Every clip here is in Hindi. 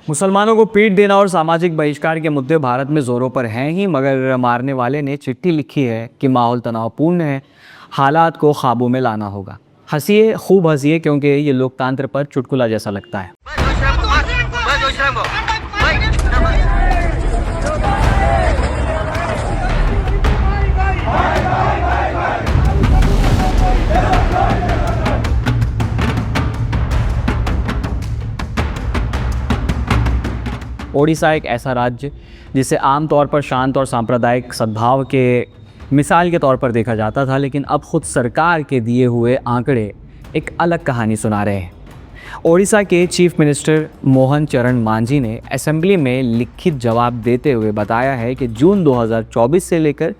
मुसलमानों को पीट देना और सामाजिक बहिष्कार के मुद्दे भारत में ज़ोरों पर हैं ही, मगर मारने वाले ने चिट्ठी लिखी है कि माहौल तनावपूर्ण है, हालात को काबू में लाना होगा। हंसिए, खूब हंसिए, क्योंकि ये लोकतंत्र पर चुटकुला जैसा लगता है। ओडिशा एक ऐसा राज्य जिसे आमतौर पर शांत और सांप्रदायिक सद्भाव के मिसाल के तौर पर देखा जाता था, लेकिन अब खुद सरकार के दिए हुए आंकड़े एक अलग कहानी सुना रहे हैं। ओडिशा के चीफ मिनिस्टर मोहन चरण मांझी ने असेंबली में लिखित जवाब देते हुए बताया है कि जून 2024 से लेकर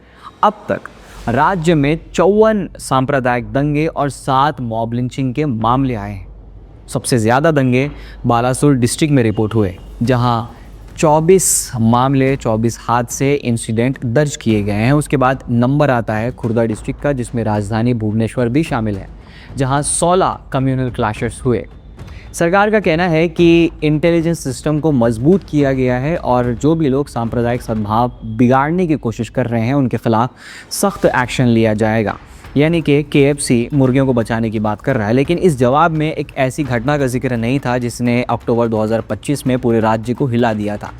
अब तक राज्य में 54 सांप्रदायिक दंगे और 7 मॉब लिंचिंग के मामले आए हैं। सबसे ज़्यादा दंगे बालासोर डिस्ट्रिक्ट में रिपोर्ट हुए, जहां 24 मामले, 24 हादसे, इंसिडेंट दर्ज किए गए हैं। उसके बाद नंबर आता है खुर्दा डिस्ट्रिक्ट का, जिसमें राजधानी भुवनेश्वर भी शामिल है, जहां 16 कम्युनल क्लैशेस हुए। सरकार का कहना है कि इंटेलिजेंस सिस्टम को मजबूत किया गया है और जो भी लोग सांप्रदायिक सद्भाव बिगाड़ने की कोशिश कर रहे हैं उनके खिलाफ सख्त एक्शन लिया जाएगा। यानी कि KFC मुर्गियों को बचाने की बात कर रहा है। लेकिन इस जवाब में एक ऐसी घटना का जिक्र नहीं था जिसने अक्टूबर 2025 में पूरे राज्य को हिला दिया था।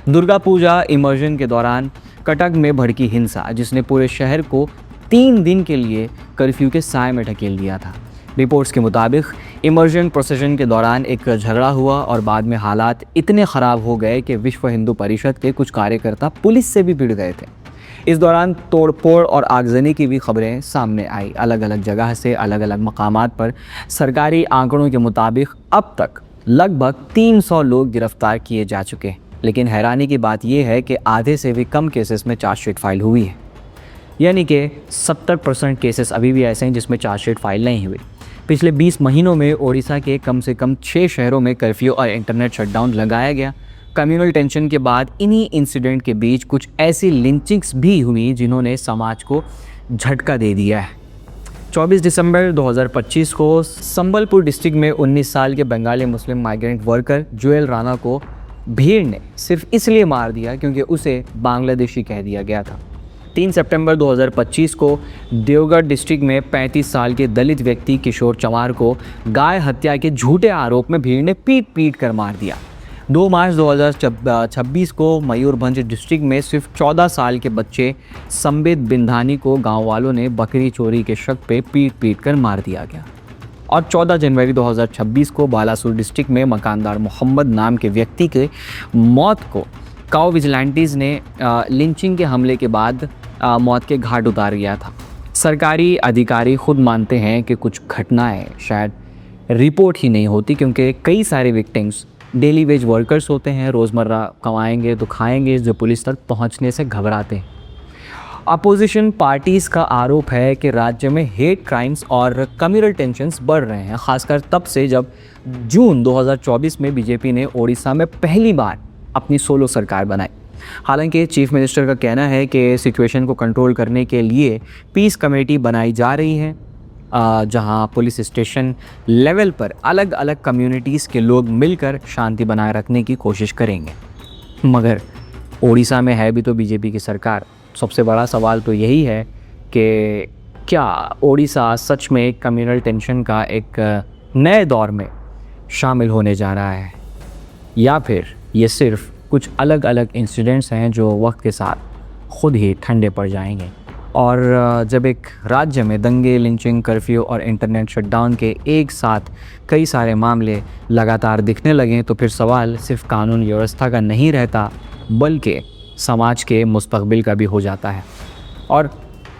दुर्गा पूजा इमर्जन के दौरान कटक में भड़की हिंसा, जिसने पूरे शहर को 3 दिन के लिए कर्फ्यू के साए में ढकेल दिया था। रिपोर्ट्स के मुताबिक इमर्जन प्रोसेशन के दौरान एक झगड़ा हुआ और बाद में हालात इतने ख़राब हो गए कि विश्व हिंदू परिषद के कुछ कार्यकर्ता पुलिस से भी भिड़ गए थे। इस दौरान तोड़फोड़ और आगजनी की भी खबरें सामने आई। अलग अलग जगह से अलग अलग मकामात पर सरकारी आंकड़ों के मुताबिक अब तक लगभग 300 लोग गिरफ्तार किए जा चुके हैं। लेकिन हैरानी की बात यह है कि आधे से भी कम केसेस में चार्जशीट फाइल हुई है। यानी कि 70% केसेस अभी भी ऐसे हैं जिसमें चार्जशीट फाइल नहीं हुई। पिछले 20 महीनों में ओडिशा के कम से कम 6 शहरों में कर्फ्यू और इंटरनेट शटडाउन लगाया गया। कम्युनल टेंशन के बाद इन्हीं इंसिडेंट के बीच कुछ ऐसी लिंचिंग्स भी हुई जिन्होंने समाज को झटका दे दिया है। 24 दिसंबर 2025 को संबलपुर डिस्ट्रिक्ट में 19 साल के बंगाली मुस्लिम माइग्रेंट वर्कर जुएल राणा को भीड़ ने सिर्फ इसलिए मार दिया क्योंकि उसे बांग्लादेशी कह दिया गया था। 3 सितंबर 2025 को देवगढ़ डिस्ट्रिक्ट में 35 साल के दलित व्यक्ति किशोर चमार को गाय हत्या के झूठे आरोप में भीड़ ने पीट कर मार दिया। 2 मार्च 2026 को मयूरभंज डिस्ट्रिक्ट में सिर्फ 14 साल के बच्चे संबित बिंधानी को गांव वालों ने बकरी चोरी के शक पे पीट कर मार दिया गया। और 14 जनवरी 2026 को बालासोर डिस्ट्रिक्ट में मकानदार मोहम्मद नाम के व्यक्ति के मौत को काउ विजिलेंटीज़ ने लिंचिंग के हमले के बाद मौत के घाट उतार गया था। सरकारी अधिकारी खुद मानते हैं कि कुछ घटनाएं शायद रिपोर्ट ही नहीं होती, क्योंकि कई सारे विक्टिम्स डेली वेज वर्कर्स होते हैं, रोज़मर्रा कमाएंगे तो खाएंगे, जो पुलिस तक पहुंचने से घबराते हैं। अपोजिशन पार्टीज़ का आरोप है कि राज्य में हेट क्राइम्स और कम्युनल टेंशन्स बढ़ रहे हैं, खासकर तब से जब जून 2024 में बीजेपी ने ओडिशा में पहली बार अपनी सोलो सरकार बनाई। हालांकि चीफ मिनिस्टर का कहना है कि सिचुएशन को कंट्रोल करने के लिए पीस कमेटी बनाई जा रही है, जहां पुलिस स्टेशन लेवल पर अलग अलग कम्युनिटीज़ के लोग मिलकर शांति बनाए रखने की कोशिश करेंगे। मगर ओडिशा में है भी तो बीजेपी की सरकार। सबसे बड़ा सवाल तो यही है कि क्या ओडिशा सच में कम्युनल टेंशन का एक नए दौर में शामिल होने जा रहा है, या फिर ये सिर्फ कुछ अलग अलग इंसिडेंट्स हैं जो वक्त के साथ खुद ही ठंडे पड़ जाएंगे। और जब एक राज्य में दंगे, लिंचिंग, कर्फ्यू और इंटरनेट शटडाउन के एक साथ कई सारे मामले लगातार दिखने लगें तो फिर सवाल सिर्फ कानून व्यवस्था का नहीं रहता, बल्कि समाज के मुस्तकबिल का भी हो जाता है। और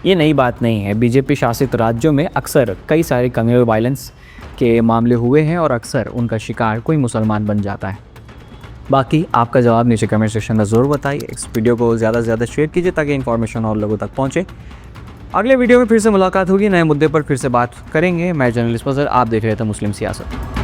ये नई बात नहीं है, बीजेपी शासित राज्यों में अक्सर कई सारे कम्युनल वायलेंस के मामले हुए हैं और अक्सर उनका शिकार कोई मुसलमान बन जाता है। बाकी आपका जवाब नीचे कमेंट सेक्शन में ज़रूर बताइए। इस वीडियो को ज़्यादा से ज़्यादा शेयर कीजिए ताकि इन्फॉर्मेशन और लोगों तक पहुँचे। अगले वीडियो में फिर से मुलाकात होगी, नए मुद्दे पर फिर से बात करेंगे। मैं जर्नलिस्ट फजल, आप देख रहे थे मुस्लिम सियासत।